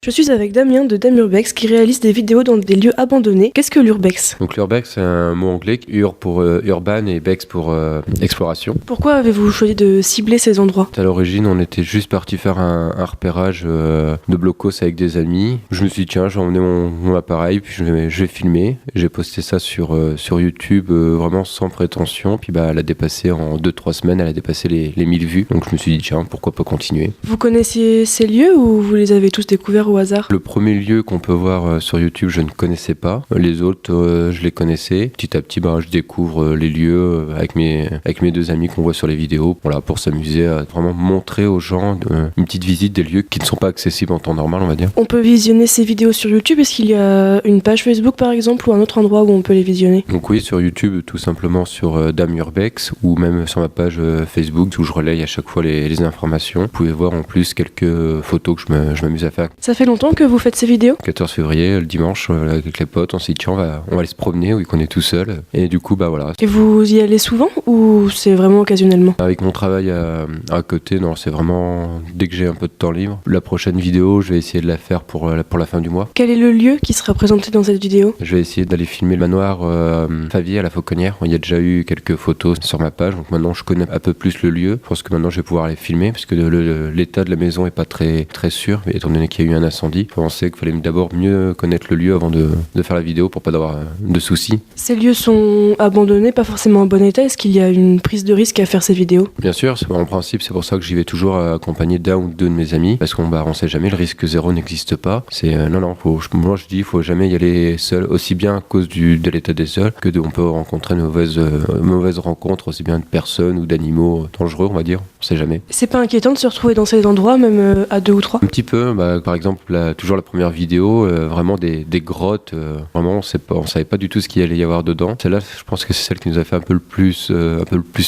Je suis avec Damien de Dame Urbex qui réalise des vidéos dans des lieux abandonnés. Qu'est-ce que l'urbex? Donc l'urbex, c'est un mot anglais, ur pour urban et bex pour exploration. Pourquoi avez-vous choisi de cibler ces endroits? À l'origine, on était juste parti faire un repérage de blocos avec des amis. Je me suis dit, tiens, j'ai emmené mon appareil, puis je vais filmer. J'ai posté ça sur YouTube vraiment sans prétention. Puis elle a dépassé en 2-3 semaines, elle a dépassé les 1000 vues. Donc je me suis dit, tiens, pourquoi pas continuer. Vous connaissiez ces lieux ou vous les avez tous découverts au hasard? Le premier lieu qu'on peut voir sur YouTube, je ne connaissais pas. Les autres, je les connaissais. Petit à petit, je découvre les lieux avec mes deux amis qu'on voit sur les vidéos. Voilà, pour s'amuser à vraiment montrer aux gens une petite visite des lieux qui ne sont pas accessibles en temps normal, on va dire. On peut visionner ces vidéos sur YouTube. Est-ce qu'il y a une page Facebook par exemple ou un autre endroit où on peut les visionner? Donc oui, sur YouTube, tout simplement sur Dame Urbex ou même sur ma page Facebook où je relaye à chaque fois les informations. Vous pouvez voir en plus quelques photos que je m'amuse à faire. Ça fait longtemps que vous faites ces vidéos? 14 février, le dimanche, avec les potes, on s'est dit tiens, on va aller se promener, oui, qu'on est tout seul. Et du coup, voilà. Et vous y allez souvent ou c'est vraiment occasionnellement? Avec mon travail à côté, non, c'est vraiment dès que j'ai un peu de temps libre. La prochaine vidéo, je vais essayer de la faire pour la fin du mois. Quel est le lieu qui sera présenté dans cette vidéo? Je vais essayer d'aller filmer le manoir Favier à la Fauconnière. Il y a déjà eu quelques photos sur ma page, donc maintenant je connais un peu plus le lieu. Je pense que maintenant je vais pouvoir les filmer parce que l'état de la maison est pas très sûr, étant donné qu'il y a eu un incendie. Je pensais qu'il fallait d'abord mieux connaître le lieu avant de faire la vidéo pour pas avoir de soucis. Ces lieux sont abandonnés, pas forcément en bon état. Est-ce qu'il y a une prise de risque à faire ces vidéos? Bien sûr, en principe, c'est pour ça que j'y vais toujours accompagné d'un ou deux de mes amis, parce qu'on sait jamais, le risque zéro n'existe pas. Moi je dis, il faut jamais y aller seul, aussi bien à cause de l'état des sols que on peut rencontrer de mauvaises rencontres, aussi bien de personnes ou d'animaux dangereux, on va dire. On sait jamais. C'est pas inquiétant de se retrouver dans ces endroits, même à 2 ou 3? Un petit peu, par exemple, toujours la première vidéo, vraiment des grottes, vraiment on savait pas du tout ce qu'il allait y avoir dedans. Celle-là, je pense que c'est celle qui nous a fait un peu le plus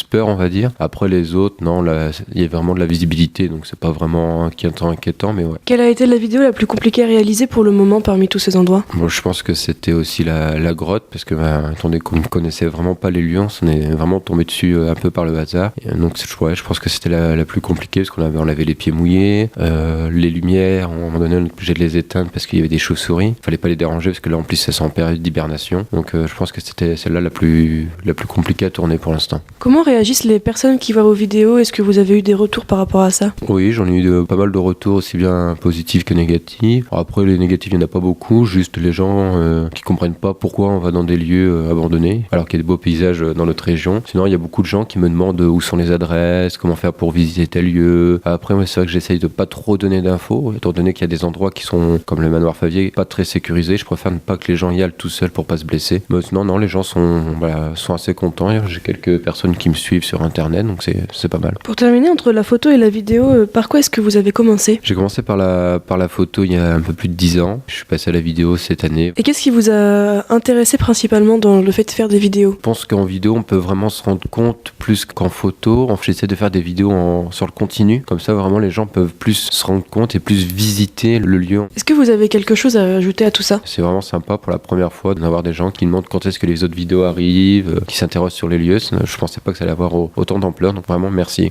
peur, on va dire. Après les autres, non, là, il y a vraiment de la visibilité, donc c'est pas vraiment inquiétant, mais ouais. Quelle a été la vidéo la plus compliquée à réaliser pour le moment parmi tous ces endroits? Moi, je pense que c'était aussi la grotte, parce que étant donné qu'on ne connaissait vraiment pas les lieux, on est vraiment tombé dessus un peu par le hasard. Et donc je pense que c'était la plus compliquée, parce qu'on avait les pieds mouillés, les lumières, à un moment donné on est obligé de les éteindre parce qu'il y avait des chauves-souris. Il fallait pas les déranger parce que là en plus elles sont en période d'hibernation. Donc je pense que c'était celle-là la plus compliquée à tourner pour l'instant. Comment réagissent les personnes qui voient vos vidéos? Est-ce que vous avez eu des retours par rapport à ça? Oui, j'en ai eu pas mal de retours, aussi bien positifs que négatifs. Après les négatifs, il n'y en a pas beaucoup, juste les gens qui comprennent pas pourquoi on va dans des lieux abandonnés alors qu'il y a de beaux paysages dans notre région. Sinon il y a beaucoup de gens qui me demandent où sont les adresses, comment faire pour visiter tel lieu. Après moi c'est vrai que j'essaye de pas trop donner d'infos, étant donné qu'il y a des endroits qui sont comme le manoir Favier pas très sécurisés. Je préfère ne pas que les gens y aillent tout seuls pour pas se blesser. Mais non, les gens sont assez contents. J'ai quelques personnes qui me suivent sur internet, donc c'est pas mal. Pour terminer, entre la photo et la vidéo, par quoi est-ce que vous avez commencé? J'ai commencé par la photo il y a un peu plus de 10 ans. Je suis passé à la vidéo cette année. Et qu'est-ce qui vous a intéressé principalement dans le fait de faire des vidéos? Je pense qu'en vidéo, on peut vraiment se rendre compte plus qu'en photo. J'essaie de faire des vidéos sur le continu. Comme ça, vraiment, les gens peuvent plus se rendre compte et plus visiter le lieu. Est-ce que vous avez quelque chose à ajouter à tout ça? C'est vraiment sympa pour la première fois d'avoir des gens qui demandent quand est-ce que les autres vidéos arrivent, qui s'interrogent sur les lieux. Je pensais pas que ça allait avoir autant d'ampleur. Donc vraiment, merci.